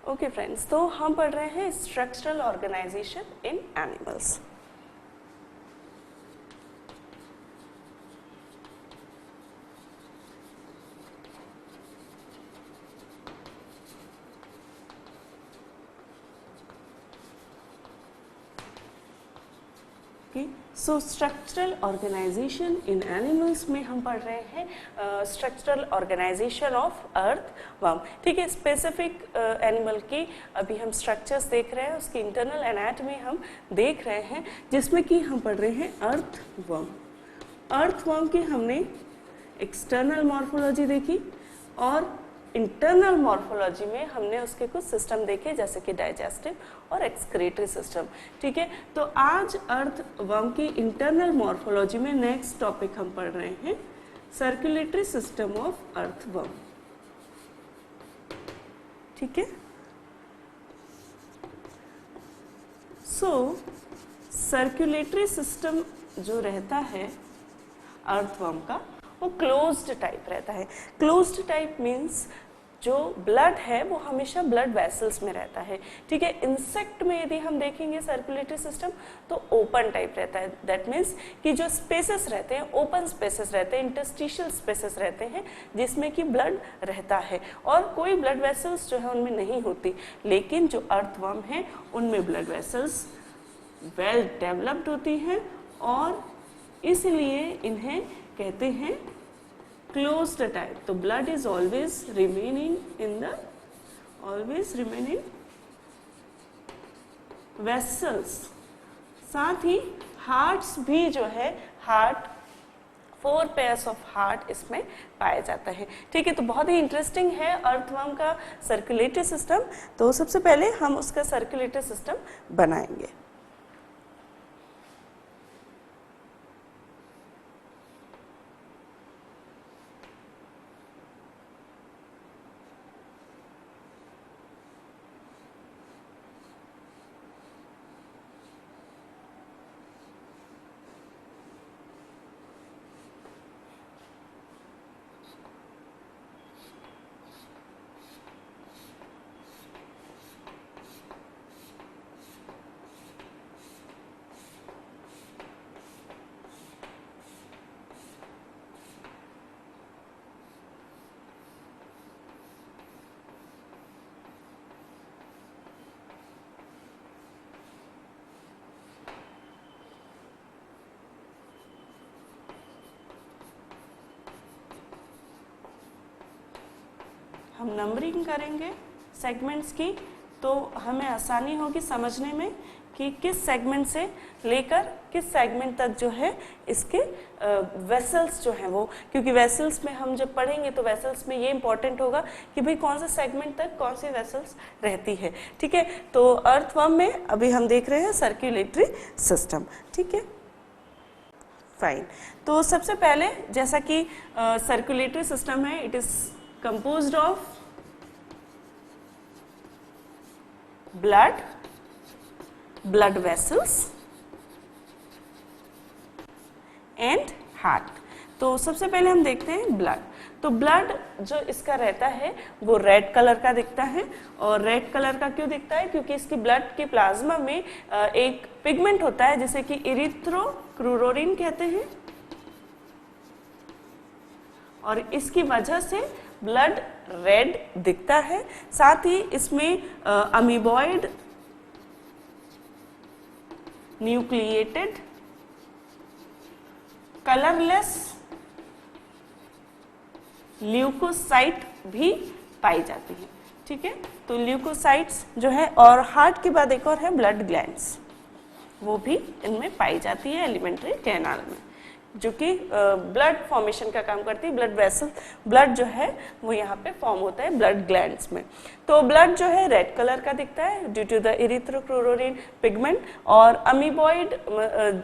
Okay friends, तो हम पढ़ रहे हैं स्ट्रक्चरल ऑर्गेनाइजेशन इन एनिमल्स। सो स्ट्रक्चरल ऑर्गेनाइजेशन इन एनिमल्स में हम पढ़ रहे हैं स्ट्रक्चरल ऑर्गेनाइजेशन ऑफ अर्थवर्म। ठीक है, स्पेसिफिक एनिमल की अभी हम स्ट्रक्चर्स देख रहे हैं, उसकी इंटरनल एनाटॉमी हम देख रहे हैं, जिसमें कि हम पढ़ रहे हैं अर्थवर्म। अर्थवर्म की हमने एक्सटर्नल मॉर्फोलॉजी देखी और इंटरनल मॉर्फोलॉजी में हमने उसके कुछ सिस्टम देखे, जैसे कि डाइजेस्टिव और एक्सक्रीटरी सिस्टम। ठीक है, तो आज अर्थवर्म की इंटरनल मॉर्फोलॉजी में नेक्स्ट टॉपिक हम पढ़ रहे हैं सर्कुलेटरी सिस्टम ऑफ अर्थवर्म। ठीक है, सो सर्कुलेटरी सिस्टम जो रहता है अर्थवर्म का, वो क्लोज्ड टाइप रहता है। क्लोज्ड टाइप मीन्स जो ब्लड है वो हमेशा ब्लड वेसल्स में रहता है। ठीक है, इंसेक्ट में यदि हम देखेंगे सर्कुलेटरी सिस्टम तो ओपन टाइप रहता है। दैट मीन्स कि जो स्पेसेस रहते हैं, ओपन स्पेसेस रहते हैं, इंटरस्टिशियल स्पेसेस रहते हैं, जिसमें कि ब्लड रहता है और कोई ब्लड वेसल्स जो है उनमें नहीं होती। लेकिन जो अर्थवर्म है उनमें ब्लड वेसल्स वेल डेवलप्ड होती हैं और इसलिए इन्हें कहते हैं क्लोज्ड टाइप। तो blood is always remaining vessels. साथ ही हार्ट्स भी जो है, हार्ट 4 पेयर्स ऑफ हार्ट इसमें पाया जाता है। ठीक है, तो बहुत ही इंटरेस्टिंग है अर्थवर्म का सर्कुलेटरी सिस्टम। तो सबसे पहले हम उसका सर्कुलेटरी सिस्टम बनाएंगे। हम नंबरिंग करेंगे सेगमेंट्स की, तो हमें आसानी होगी समझने में कि किस सेगमेंट से लेकर किस सेगमेंट तक जो है इसके वेसल्स जो हैं वो, क्योंकि वेसल्स में हम जब पढ़ेंगे तो वेसल्स में ये इंपॉर्टेंट होगा कि भाई कौन से सेगमेंट तक कौन सी वेसल्स रहती है। ठीक है, तो अर्थवर्म में अभी हम देख रहे हैं सर्कुलेटरी सिस्टम। ठीक है, फाइन। तो सबसे पहले जैसा कि सर्कुलेटरी सिस्टम है, it is composed of blood vessels and heart। तो सबसे पहले हम देखते हैं ब्लड। तो ब्लड जो इसका रहता है वो रेड कलर का दिखता है। और रेड कलर का क्यों दिखता है? क्योंकि इसकी ब्लड के प्लाज्मा में एक पिगमेंट होता है जिसे कि इरिथ्रोक्रूरोरिन कहते हैं, और इसकी वजह से ब्लड रेड दिखता है। साथ ही इसमें अमीबॉइड न्यूक्लिएटेड कलरलेस ल्यूकोसाइट भी पाई जाती है। ठीक है, तो ल्यूकोसाइट्स जो है, और हार्ट के बाद एक और है ब्लड ग्लैंड्स, वो भी इनमें पाई जाती है एलिमेंट्री कैनाल में, जो कि ब्लड फॉर्मेशन का काम करती है। ब्लड वेसल, ब्लड जो है वो यहाँ पे फॉर्म होता है ब्लड ग्लैंड्स में। तो ब्लड जो है रेड कलर का दिखता है ड्यू टू द इरिथ्रोक्रूरोरिन पिगमेंट, और अमीबॉइड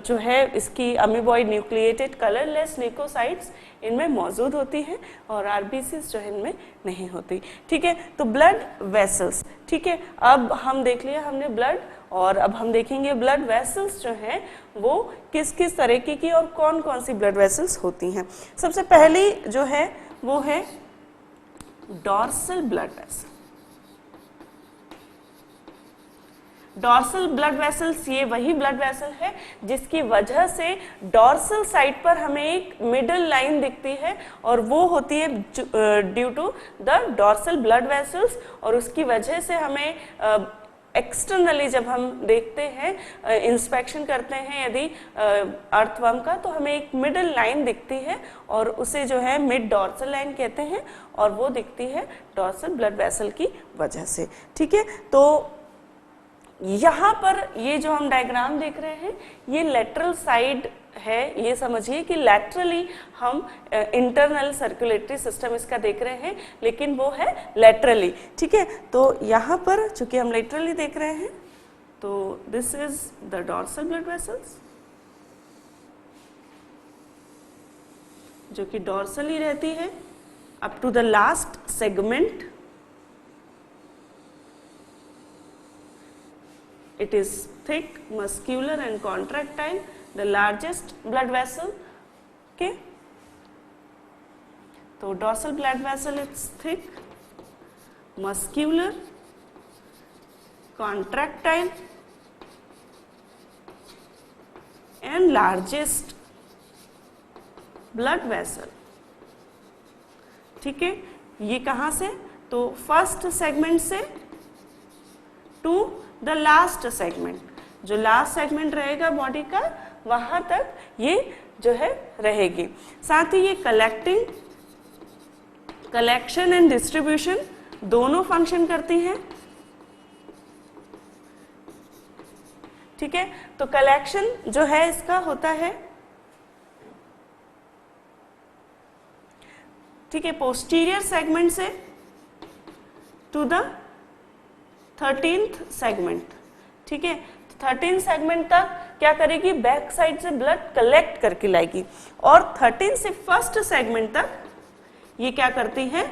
जो है इसकी अमीबॉइड न्यूक्लिएटेड कलरलेस ल्यूकोसाइट्स इनमें मौजूद होती हैं और आरबीसीज जो है इनमें नहीं होती। ठीक है, तो ब्लड वेसल्स। ठीक है, अब हम देख लिया हमने ब्लड, और अब हम देखेंगे ब्लड वेसल्स जो हैं वो किस किस तरीके की और कौन कौन सी ब्लड वेसल्स होती हैं। सबसे पहली जो है वो है dorsal blood vessel. Dorsal blood vessels ये वही ब्लड वेसल है जिसकी वजह से डॉर्सल साइड पर हमें एक मिडल लाइन दिखती है और वो होती है due to the dorsal blood vessels, और उसकी वजह से हमें एक्सटर्नली जब हम देखते हैं, इंस्पेक्शन करते हैं यदि अर्थवर्म का, तो हमें एक मिडल लाइन दिखती है और उसे जो है मिड डॉर्सल लाइन कहते हैं, और वो दिखती है डॉर्सल ब्लड वेसल की वजह से। ठीक है, तो यहाँ पर ये जो हम डायग्राम देख रहे हैं ये लेटरल साइड है, ये समझिए कि लैटरली हम इंटरनल सर्कुलेटरी सिस्टम इसका देख रहे हैं, लेकिन वो है लैटरली। ठीक है, तो यहाँ पर चूंकि हम लैटरली देख रहे हैं तो this is the dorsal blood vessels जो कि डॉर्सली रहती है up to the last segment. It is thick, muscular and contractile, the largest blood vessel. Okay, so dorsal blood vessel is thick, muscular, contractile and largest blood vessel. ठीक है, ये कहाँ से? तो फर्स्ट सेगमेंट से to the last segment, जो last segment रहेगा body का वहां तक ये जो है रहेगी। साथ ही ये कलेक्शन एंड डिस्ट्रीब्यूशन दोनों फंक्शन करती हैं। ठीक है, तो कलेक्शन जो है इसका होता है, ठीक है, पोस्टीरियर सेगमेंट से टू द 13th सेगमेंट। ठीक है, 13th सेगमेंट तक क्या करेगी, बैक साइड से ब्लड कलेक्ट करके लाएगी, और 13 से फर्स्ट सेगमेंट तक ये क्या करती है,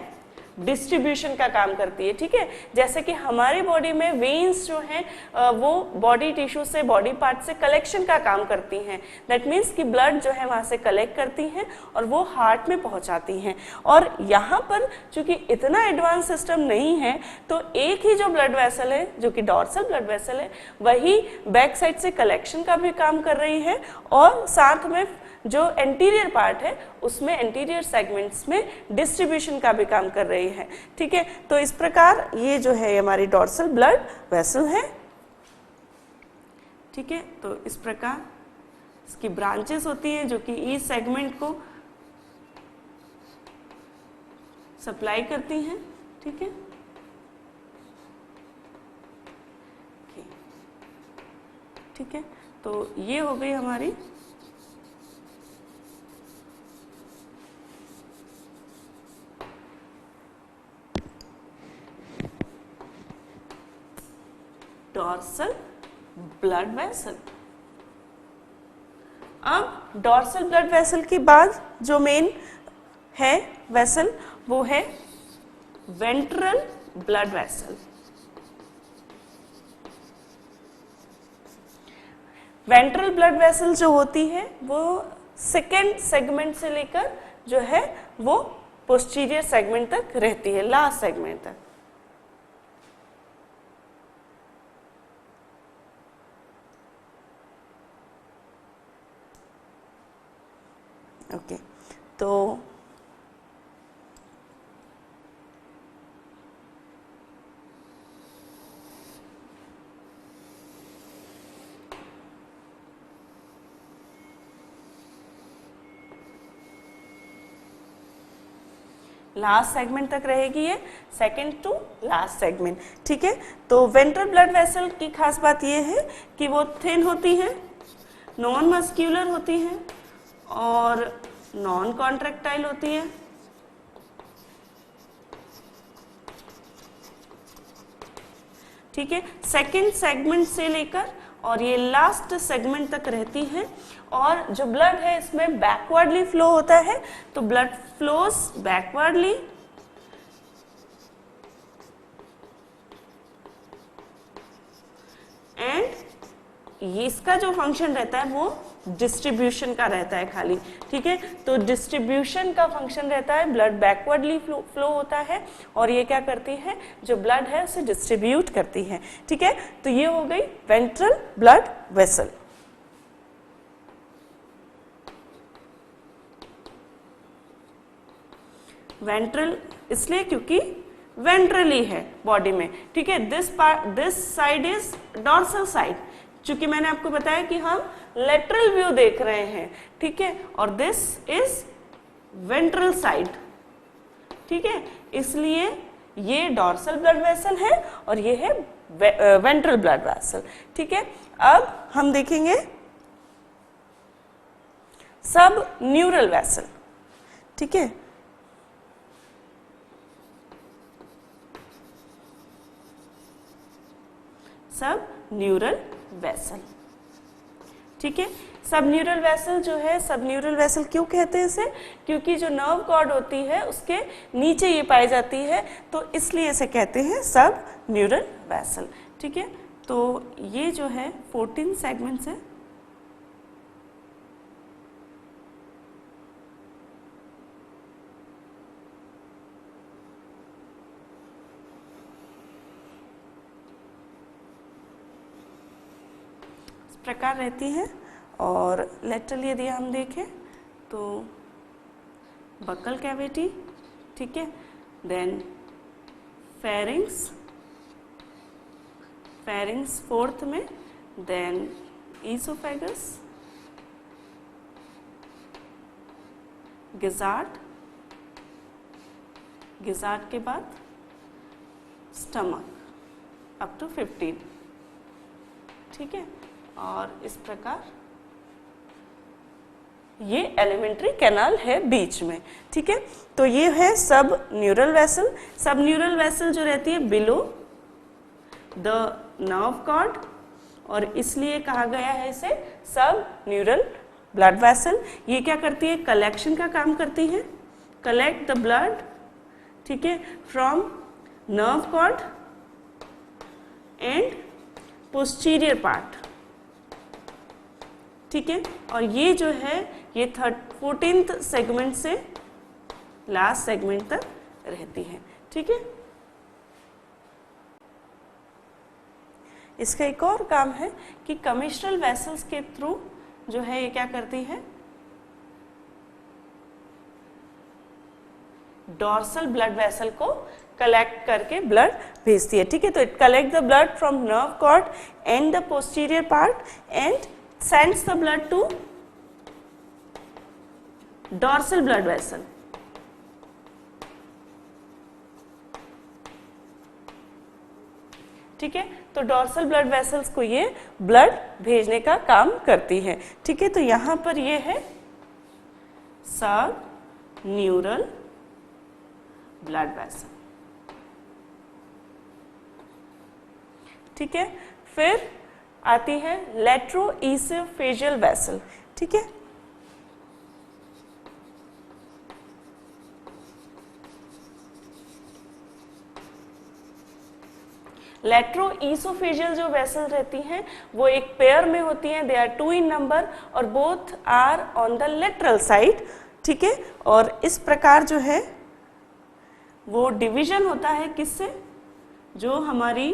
डिस्ट्रीब्यूशन का काम करती है। ठीक है, जैसे कि हमारी बॉडी में वेन्स जो हैं वो बॉडी टिश्यू से, बॉडी पार्ट से कलेक्शन का काम करती हैं। दैट मीन्स कि ब्लड जो है वहाँ से कलेक्ट करती हैं और वो हार्ट में पहुँचाती हैं। और यहाँ पर चूंकि इतना एडवांस सिस्टम नहीं है तो एक ही जो ब्लड वेसल है जो कि डॉर्सल ब्लड वेसल है वही बैक साइड से कलेक्शन का भी काम कर रही है, और साथ में जो एंटीरियर पार्ट है उसमें एंटीरियर सेगमेंट्स में डिस्ट्रीब्यूशन का भी काम कर रही है। ठीक है, तो इस प्रकार ये जो है हमारी डॉर्सल ब्लड वेसल है। ठीक है, तो इस प्रकार इसकी ब्रांचेस होती हैं जो कि ईच सेगमेंट को सप्लाई करती हैं। ठीक है, ठीक है, तो ये हो गई हमारी डॉर्सल ब्लड वेसल। अब डॉर्सल ब्लड वेसल के बाद जो मेन है वेसल वो है ventral blood vessel. Ventral blood vessel जो होती है वो सेकेंड सेगमेंट से लेकर जो है वो पोस्टीरियर सेगमेंट तक रहती है, लास्ट सेगमेंट तक। ओके, तो लास्ट सेगमेंट तक रहेगी ये, सेकेंड टू लास्ट सेगमेंट। ठीक है, तो वेंट्रल ब्लड वेसल की खास बात ये है कि वो थिन होती है, नॉन मस्क्यूलर होती है और नॉन कॉन्ट्रैक्टाइल होती है। ठीक है, सेकेंड सेगमेंट से लेकर और ये लास्ट सेगमेंट तक रहती है, और जो ब्लड है इसमें बैकवर्डली फ्लो होता है, तो ब्लड फ्लोज बैकवर्डली एंड इसका जो फंक्शन रहता है वो डिस्ट्रीब्यूशन का रहता है खाली, ठीक है। तो डिस्ट्रीब्यूशन का फंक्शन रहता है, ब्लड बैकवर्डली फ्लो होता है और ये क्या करती है, जो ब्लड है उसे डिस्ट्रीब्यूट करती है, ठीक है। तो ये हो गई वेंट्रल ब्लड वेसल। वेंट्रल इसलिए क्योंकि वेंट्रली है बॉडी में, ठीक है। This side is dorsal side, चूंकि मैंने आपको बताया कि हम लेटरल व्यू देख रहे हैं, ठीक है, और दिस इज वेंट्रल साइड, ठीक है। इसलिए ये डॉर्सल ब्लड वेसल है और ये है वेंट्रल ब्लड वेसल, ठीक है। अब हम देखेंगे सब न्यूरल वेसल, ठीक है। सब न्यूरल वेसल, ठीक है। सब न्यूरल वेसल जो है, सब न्यूरल वेसल क्यों कहते हैं इसे, क्योंकि जो नर्व कॉर्ड होती है उसके नीचे ये पाई जाती है, तो इसलिए इसे कहते हैं सब न्यूरल वेसल, ठीक है। तो ये जो है 14 सेगमेंट्स है, प्रकार रहती हैं। और लेटरल यदि हम देखें तो बकल कैविटी, ठीक है, देन फेरिंग्स फोर्थ में, देन ईसोफेगस, गिजार्ड के बाद स्टमक अप टू 15, ठीक है। और इस प्रकार ये एलिमेंट्री कैनाल है बीच में, ठीक है। तो ये है सब न्यूरल वेसल। सब न्यूरल वेसल जो रहती है बिलो द नर्व कॉर्ड, और इसलिए कहा गया है इसे सब न्यूरल ब्लड वेसल। ये क्या करती है, कलेक्शन का काम करती है, कलेक्ट द ब्लड, ठीक है, from nerve cord and posterior part, ठीक है। और ये जो है ये 14th सेगमेंट से लास्ट सेगमेंट तक रहती है, ठीक है। इसका एक और काम है कि कमिश्रल वेसल्स के थ्रू जो है ये क्या करती है, डॉर्सल ब्लड वेसल को कलेक्ट करके ब्लड भेजती है, ठीक है। तो it collect the blood from nerve cord and the posterior part and sends the blood to dorsal blood vessel, ठीक है। तो डॉर्सल ब्लड वेसल्स को ये ब्लड भेजने का काम करती है, ठीक है। तो यहां पर ये है सब न्यूरल ब्लड वेसल, ठीक है। फिर आती है लेट्रोईसोफेजियल वेसल, ठीक है। लेट्रोईसोफेजियल जो वेसल रहती हैं वो एक पेयर में होती हैं, दे आर 2 इन नंबर और both are on the lateral side, ठीक है। और इस प्रकार जो है वो डिवीजन होता है किससे, जो हमारी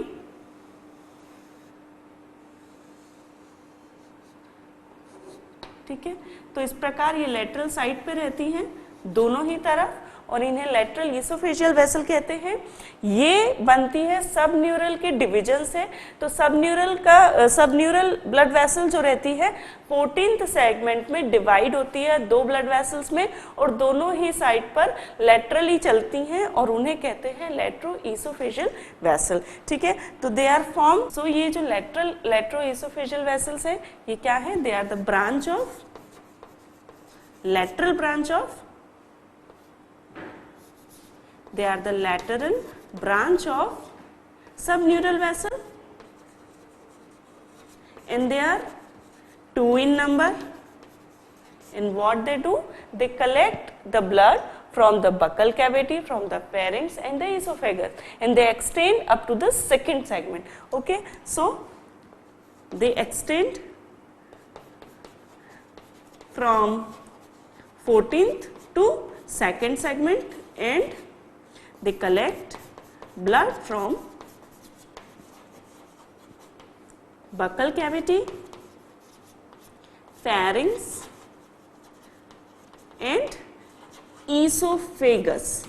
ठीक है। तो इस प्रकार ये लेटरल साइड पे रहती हैं दोनों ही तरफ और इन्हें लेटरल ईसोफेजियल वेसल कहते हैं। ये बनती है सब न्यूरल के डिवीजन से। तो सब न्यूरल ब्लड वेसल जो रहती है 14th सेगमेंट में डिवाइड होती है 2 ब्लड वेसल्स में और दोनों ही साइड पर लेटरली चलती हैं और उन्हें कहते हैं लेट्रोईसोफेजियल वेसल, ठीक है। तो दे आर फॉर्म, सो ये जो लेट्रोईसोफेजियल वेसल्स है ये क्या है, they are the branch of lateral branch of, they are the lateral branch of subneural vessel and they are 2 in number. And what they do, they collect the blood from the buccal cavity, from the pharynx and the esophagus, and they extend up to the second segment. Okay, so they extend from 14th to 2nd segment and they collect blood from buccal cavity, pharynx and esophagus.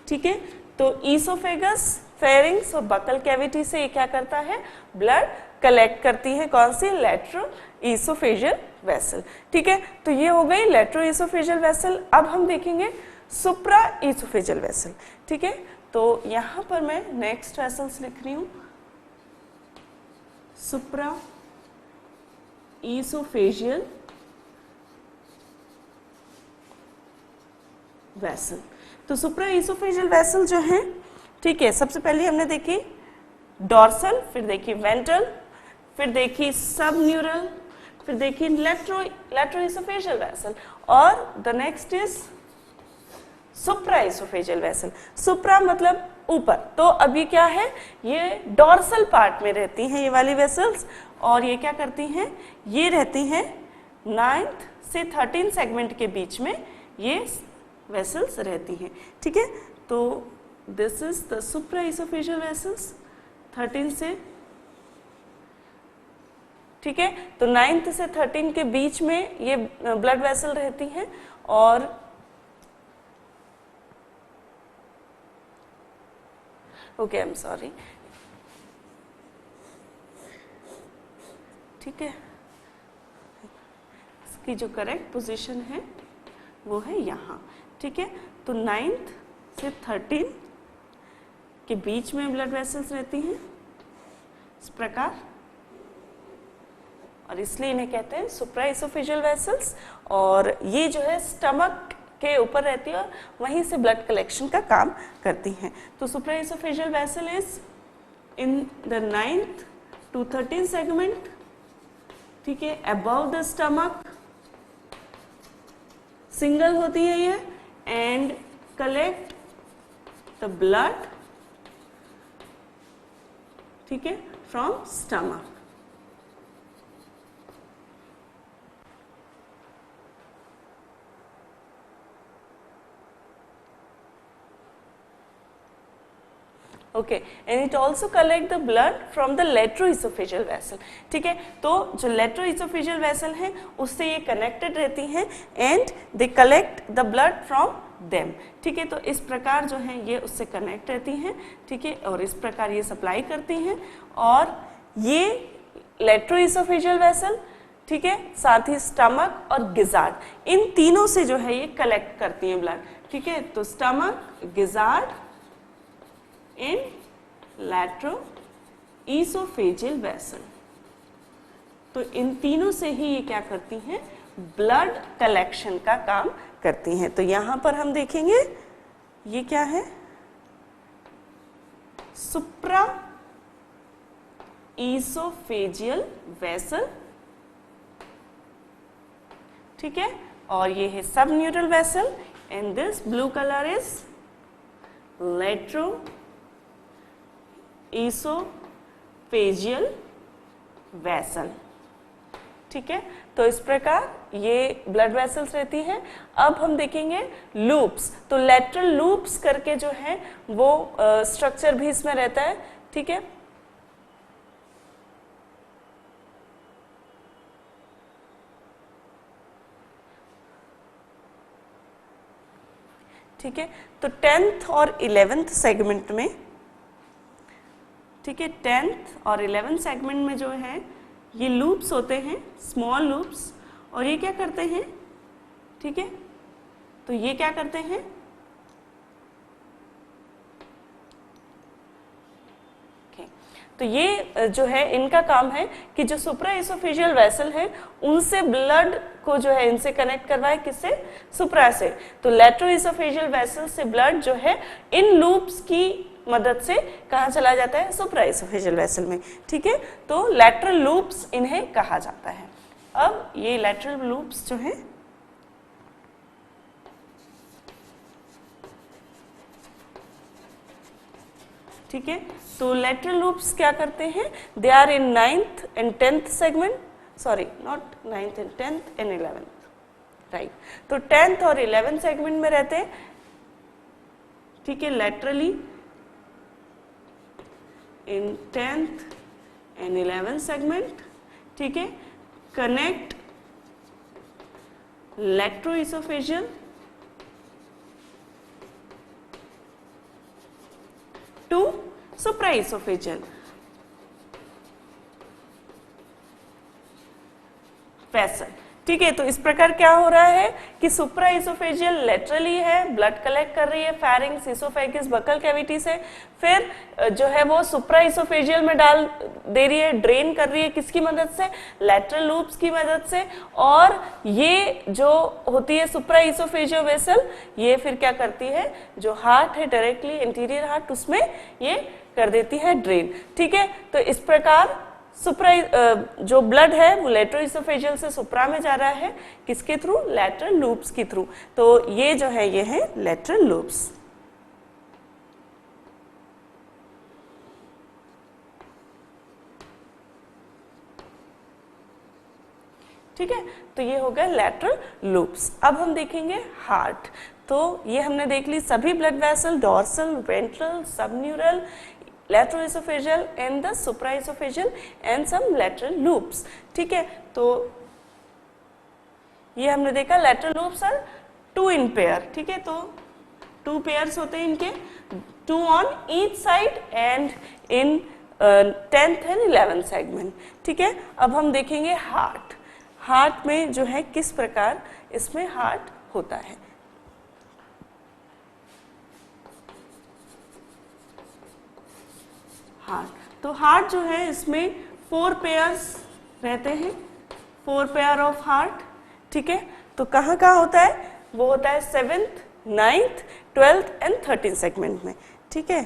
ठीक है, तो esophagus, pharynx और buccal cavity से ये क्या करता है, blood collect करती है, कौन सी, लेट्रोइसोफेजियल वेसल. ठीक है, तो ये हो गई लेट्रोइसोफेजियल वेसल. अब हम देखेंगे सुप्राइसोफेजियल वेसल. ठीक है, तो यहां पर मैं नेक्स्ट वेसल्स लिख रही हूं, सुप्राइसोफेजियल वेसल. तो सुप्राइसोफेजियल वेसल जो है, ठीक है, सबसे पहले हमने देखी डॉर्सल, फिर देखी वेंट्रल, फिर देखी सब न्यूरल, फिर देखी लेट्रोइसोफेजियल वेसल और the next is supraesophageal vessel. Supra मतलब ऊपर, तो अब ये क्या है, ये डॉर्सल पार्ट में रहती हैं ये वाली वेसल्स और ये क्या करती हैं, ये रहती हैं 9th से 13 सेगमेंट के बीच में ये वेसल्स रहती हैं. ठीक है, तो this is the supraoesophageal vessels 13 से, ठीक है, तो 9th से 13 के बीच में ये ब्लड वेसल रहती हैं और ओके, आई एम सॉरी. ठीक है, इसकी जो करेक्ट पोजीशन है वो है यहाँ. ठीक है, तो 9th से 13 के बीच में ब्लड वेसल्स रहती हैं इस प्रकार और इसलिए इन्हें कहते हैं सुप्राइसोफेजियल वेसल्स. और ये जो है स्टमक के ऊपर रहती है और वहीं से ब्लड कलेक्शन का काम करती हैं. तो supraoesophageal vessel is in the 9th to 13 segment. ठीक है, अबव द स्टमक, सिंगल होती है ये एंड कलेक्ट द ब्लड, ठीक है, from stomach. Okay, and it also collect the blood from the lateroesophageal vessel. ठीक है, तो जो लेट्रोइसोफेजियल वेसल है उससे ये कनेक्टेड रहती हैं and they collect the blood from them. ठीक है, तो इस प्रकार जो है ये उससे कनेक्ट रहती हैं. ठीक है, और इस प्रकार ये सप्लाई करती हैं और ये लेट्रोइसोफेजियल वेसल, ठीक है, साथ ही स्टमक और गिजार्ड, इन तीनों से जो है ये कलेक्ट करती हैं ब्लड. ठीक है, तो स्टमक, गिजार्ड इन लेट्रोइसोफेजियल वेसल, तो इन तीनों से ही ये क्या करती हैं, ब्लड कलेक्शन का काम करती हैं. तो यहां पर हम देखेंगे ये क्या है, सुप्राइसोफेजियल वेसल. ठीक है, और ये है subneural vessel and this blue colour is lateroesophageal vessel. ठीक है, तो इस प्रकार ये ब्लड वेसल्स रहती हैं. अब हम देखेंगे लूप्स. तो लेटरल लूप्स करके जो है वो स्ट्रक्चर भी इसमें रहता है. ठीक है, ठीक है, तो 10th और 11th सेगमेंट में, ठीक है, 10th और 11th सेगमेंट में जो है ये लूप्स होते हैं, स्मॉल लूप्स, और ये क्या करते हैं, ठीक है, तो ये क्या करते हैं, तो ये जो है इनका काम है कि जो सुप्राइसोफेजियल वेसल है उनसे ब्लड को जो है इनसे कनेक्ट करवाए, किससे, सुप्रा से. तो लेट्रोइसोफेजियल वेसल से ब्लड जो है इन लूप्स की मदद से कहाँ चला जाता है, सुप्राइसोफेजियल वेसल में. ठीक है, तो लैटरल लूप्स इन्हें कहा जाता है. अब ये लैटरल लूप्स जो है ठीक है, तो लेटरल लूप्स क्या करते हैं, they are in 9th and 10th segment, sorry not 9th and 10th and 11th, right. तो 10th और 11th सेगमेंट में रहते हैं, ठीक है, laterally in 10th and 11th segment, ठीक है, कनेक्ट लैक्टोइसोफेजियल टू सुप्राइसोफेजियल वेसल, ठीक है। तो इस प्रकार क्या हो रहा है कि सुप्राइसोफेजियल लेटरली है, ब्लड कलेक्ट कर रही है फेरिंग्स, इसोफेगस, बकल कैविटी से, फिर जो है वो सुप्राइसोफेजियल में डाल दे रही है, ड्रेन कर रही है, किसकी मदद से, लेटरल लूप्स की मदद से। और ये जो होती है सुप्राइसोफेजियल वेसल, ये फिर क्या करती है, जो हार्ट है डायरेक्टली इंटीरियर हार्ट, उसमें ये कर देती है ड्रेन, ठीक है। तो इस प्रकार जो ब्लड है वो लेटरोइसोफेजियल से सुप्रा में जा रहा है, किसके थ्रू, लैटरल लूप्स के थ्रू। तो ये जो है ये है लैटरल लूप्स, ठीक है। तो ये हो गया लैटरल लूप्स। अब हम देखेंगे हार्ट। तो ये हमने देख ली सभी blood vessel, dorsal, ventral, subneural, lateroesophageal and the supraesophageal and some lateral loops, ठीक है। तो ये हमने देखा lateral loops are 2 in pair, ठीक है। तो 2 pairs होते हैं इनके, 2 on each side and in 10th and 11th segment, ठीक है। अब हम देखेंगे हार्ट। हार्ट में जो है किस प्रकार इसमें हार्ट होता है। हार्ट, तो हार्ट जो है इसमें 4 पेयर्स रहते हैं, 4 पेयर ऑफ हार्ट, ठीक है। तो कहाँ कहाँ होता है, वो होता है 7th, 9th, 12th and 13th segment में, ठीक है।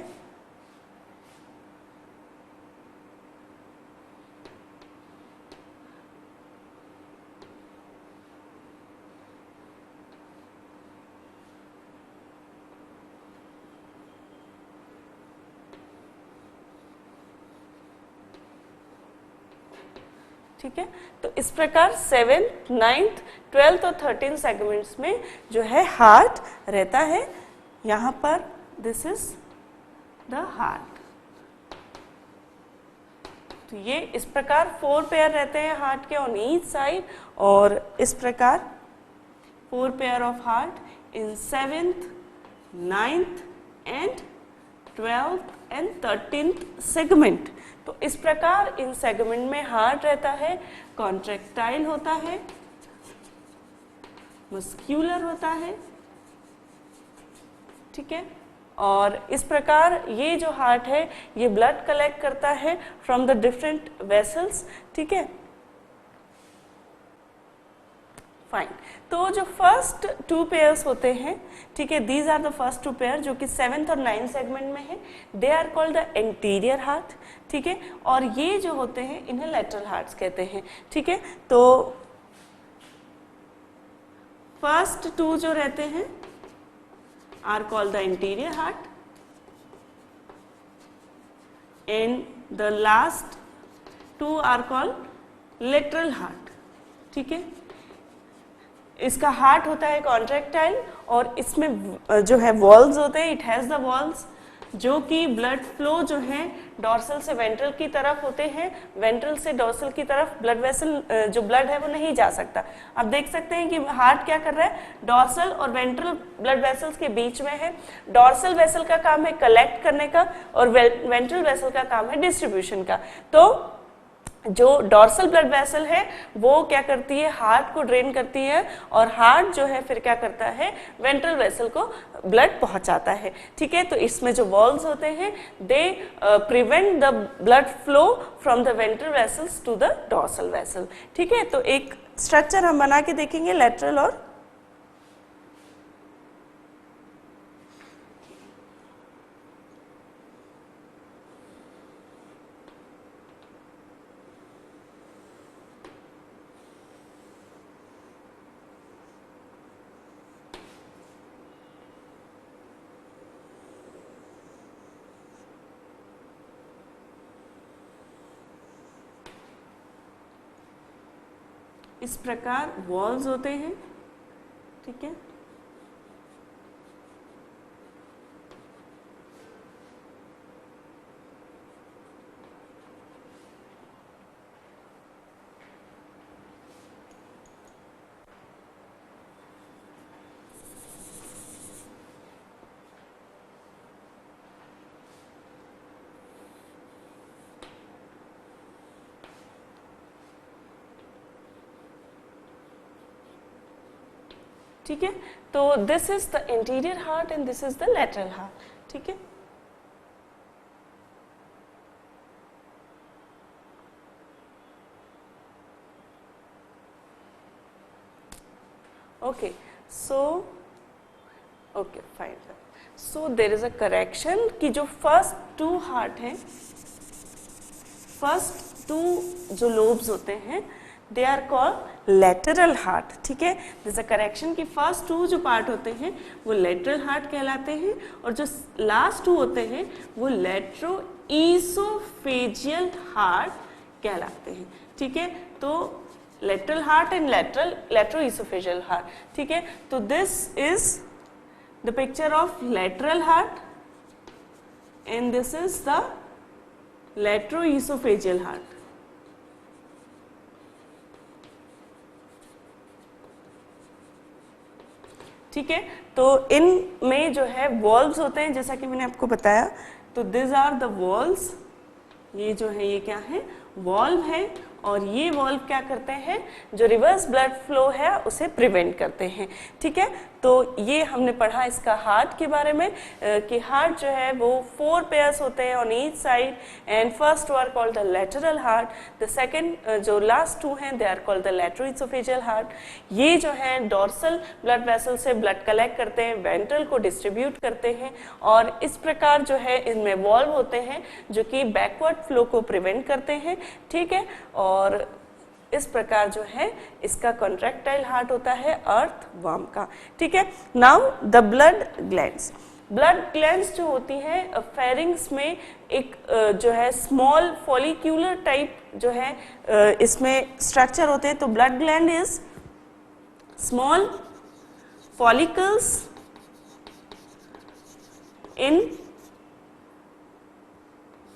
ठीक है। तो इस प्रकार 7th, 9th, 12th और 13th सेगमेंट्स में जो है हार्ट रहता है। यहाँ पर दिस इज द हार्ट। तो ये इस प्रकार 4 पेयर रहते हैं हार्ट के ऑन ईच साइड, और इस प्रकार 4 pair of heart in 7th, 9th and 12th and 13th segment. तो इस प्रकार इन सेगमेंट में हार्ट रहता है, कॉन्ट्रैक्टाइल होता है, मस्क्यूलर होता है, ठीक है। और इस प्रकार ये जो हार्ट है ये ब्लड कलेक्ट करता है फ्रॉम द डिफरेंट वेसल्स, ठीक है। फाइन। तो जो फर्स्ट 2 पेयर्स होते हैं, ठीक है, these are the first 2 pair जो कि 7th और 9th सेगमेंट में है, they are called the anterior heart, ठीक है। और ये जो होते हैं इन्हें लैटरल हार्ट्स कहते हैं, ठीक है। तो फर्स्ट 2 जो रहते हैं are called the anterior heart and the last 2 are called lateral heart, ठीक है। इसका हार्ट होता है कॉन्ट्रैक्टाइल और इसमें जो है वॉल्स होते हैं, इट हैज द वॉल्स, जो कि ब्लड फ्लो जो है डॉर्सल से वेंट्रल की तरफ होते हैं, वेंट्रल से डॉर्सल की तरफ ब्लड वेसल जो ब्लड है वो नहीं जा सकता। आप देख सकते हैं कि हार्ट क्या कर रहा है, डॉर्सल और वेंट्रल ब्लड वेसल्स के बीच में है। डॉर्सल वेसल का काम है कलेक्ट करने का और वेंट्रल वेसल का काम है डिस्ट्रीब्यूशन का। तो जो डॉर्सल ब्लड वेसल है वो क्या करती है, हार्ट को ड्रेन करती है, और हार्ट जो है फिर क्या करता है, वेंट्रल वेसल को ब्लड पहुंचाता है, ठीक है। तो इसमें जो वॉल्स होते हैं they prevent the blood flow from the ventral vessels to the dorsal vessel, ठीक है। तो एक स्ट्रक्चर हम बना के देखेंगे लेटरल और इस प्रकार वॉल्स होते हैं, ठीक है। ठीक है, तो this is the interior heart and this is the lateral heart. ठीक है, okay, so okay fine. So there is a correction कि जो फर्स्ट टू हार्ट हैं, फर्स्ट टू जो लोब्स होते हैं they are called lateral heart. ठीक है, दिस अ करेक्शन कि फर्स्ट टू जो पार्ट होते हैं वो लेटरल हार्ट कहलाते हैं और जो लास्ट टू होते हैं वो लेट्रो ईसोफेजियल हार्ट कहलाते हैं। ठीक है, तो lateral heart and lateroesophageal heart. ठीक है, तो this is the picture of lateral heart and this is the lateroesophageal heart. ठीक है, तो इनमें जो है वॉल्व्स होते हैं जैसा कि मैंने आपको बताया, तो दिस आर द वॉल्व्स। ये जो है ये क्या है, वॉल्व है और ये वॉल्व क्या करते हैं, जो रिवर्स ब्लड फ्लो है उसे प्रिवेंट करते हैं। ठीक है, तो ये हमने पढ़ा इसका हार्ट के बारे में कि हार्ट जो है वो 4 पेयर्स होते हैं on each side and first are called the lateral heart, the second जो लास्ट 2 हैं they are called the lateroesophageal heart. ये जो है डोर्सल ब्लड वेसल से ब्लड कलेक्ट करते हैं, वेंट्रल को डिस्ट्रीब्यूट करते हैं और इस प्रकार जो है इनमें वॉल्व होते हैं जो कि बैकवर्ड फ्लो को प्रिवेंट करते हैं। ठीक है, और इस प्रकार जो है इसका कॉन्ट्रैक्टाइल हार्ट होता है अर्थवर्म का। ठीक है, now the blood glands. Blood glands जो होती हैं फेरिंग्स में एक जो है स्मॉल फॉलिक्यूलर टाइप जो है इसमें स्ट्रक्चर होते हैं। तो blood gland is small follicles in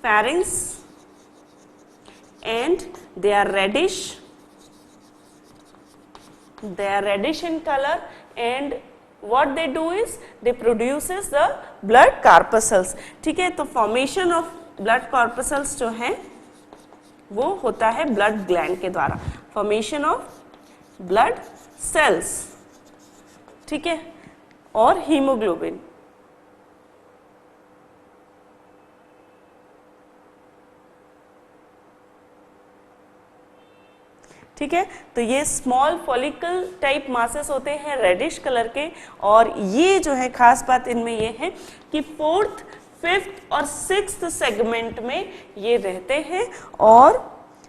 pharynx and they are reddish in color and what they do is they produces the blood corpuscles। ठीक है, तो फॉर्मेशन ऑफ ब्लड कॉर्पसल्स जो है वो होता है ब्लड ग्लैंड के द्वारा, फॉर्मेशन ऑफ ब्लड सेल्स। ठीक है, और हीमोग्लोबिन। ठीक है, तो ये स्मॉल फॉलिकल टाइप मासेस होते हैं रेडिश कलर के और ये जो है खास बात इनमें ये है कि 4th, 5th और 6th सेगमेंट में ये रहते हैं और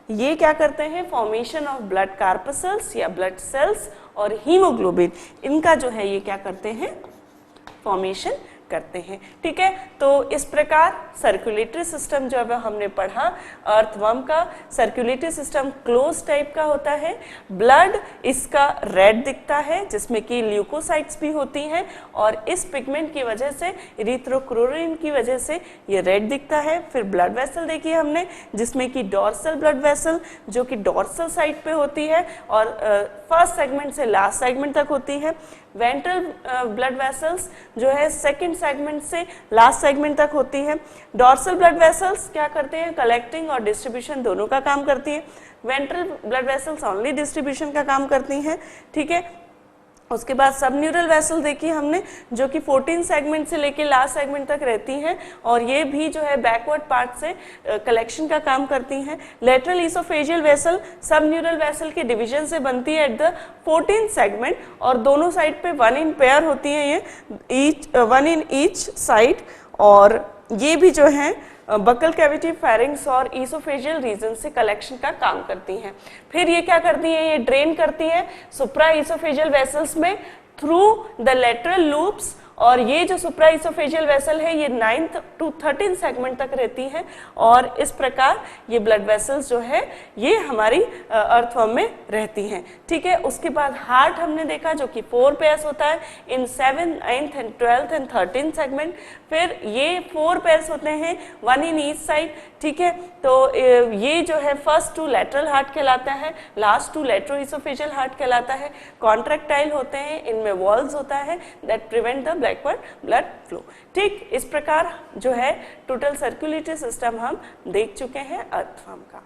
ये क्या करते हैं, फॉर्मेशन ऑफ ब्लड कार्पसल्स या ब्लड सेल्स और हीमोग्लोबिन, इनका जो है ये क्या करते हैं, फॉर्मेशन करते हैं। ठीक है, तो इस प्रकार सर्कुलेटरी सिस्टम जो है हमने पढ़ा, अर्थवर्म का सर्कुलेटरी सिस्टम क्लोज टाइप का होता है। ब्लड इसका रेड दिखता है जिसमें कि ल्यूकोसाइट्स भी होती हैं और इस पिगमेंट की वजह से, इरिथ्रोक्रोरिन की वजह से ये रेड दिखता है। फिर ब्लड वेसल देखी हमने जिसमें कि डॉर्सल ब्लड वेसल जो कि डॉर्सल साइड पे होती है और फर्स्ट सेगमेंट से लास्ट सेगमेंट तक होती है। वेंट्रल ब्लड वेसल्स जो है सेकंड सेगमेंट से लास्ट सेगमेंट तक होती है। डॉर्सल ब्लड वेसल्स क्या करते हैं, कलेक्टिंग और डिस्ट्रीब्यूशन दोनों का काम करती है। Ventral blood vessels only distribution का काम करती हैं। ठीक है, उसके बाद सब न्यूरल वेसल देखी हमने जो कि 14 सेगमेंट से लेके लास्ट सेगमेंट तक रहती हैं और ये भी जो है बैकवर्ड पार्ट से कलेक्शन का काम करती हैं। लेटरल ईसोफेजियल वेसल सब न्यूरल वेसल के डिवीजन से बनती है एट द 14 सेगमेंट और दोनों साइड पे 1 इन पेयर होती है, ये 1 इन ईच साइड और ये भी जो है बकल कैविटी, फेरिंग्स और ईसोफेजियल रीजन से कलेक्शन का काम करती हैं। फिर ये क्या करती है, ये ड्रेन करती है सुप्रा ईसोफेजियल वेसल्स में थ्रू द लेटरल लूप्स और ये जो सुप्राइसोफेजियल वेसल है ये 9th to 13th सेगमेंट तक रहती हैं और इस प्रकार ये ब्लड वेसल्स जो है ये हमारी अर्थवर्म में रहती हैं। ठीक है, उसके बाद हार्ट हमने देखा जो कि 4 पेयर्स होता है इन 7th, 9th and 12th and 13th segment. फिर ये 4 पेयर्स होते हैं 1 इन ईच साइड। ठीक है, तो ये जो है फर्स्ट 2 लैटरल हार्ट कहलाता है, लास्ट 2 लेट्रोइसोफेजियल हार्ट कहलाता है। कॉन्ट्रैक्टाइल होते हैं, इनमें वॉल्व्स होता है that prevent the backward blood flow. ठीक, इस प्रकार जो है टोटल सर्कुलेटरी सिस्टम हम देख चुके हैं अर्थवर्म का।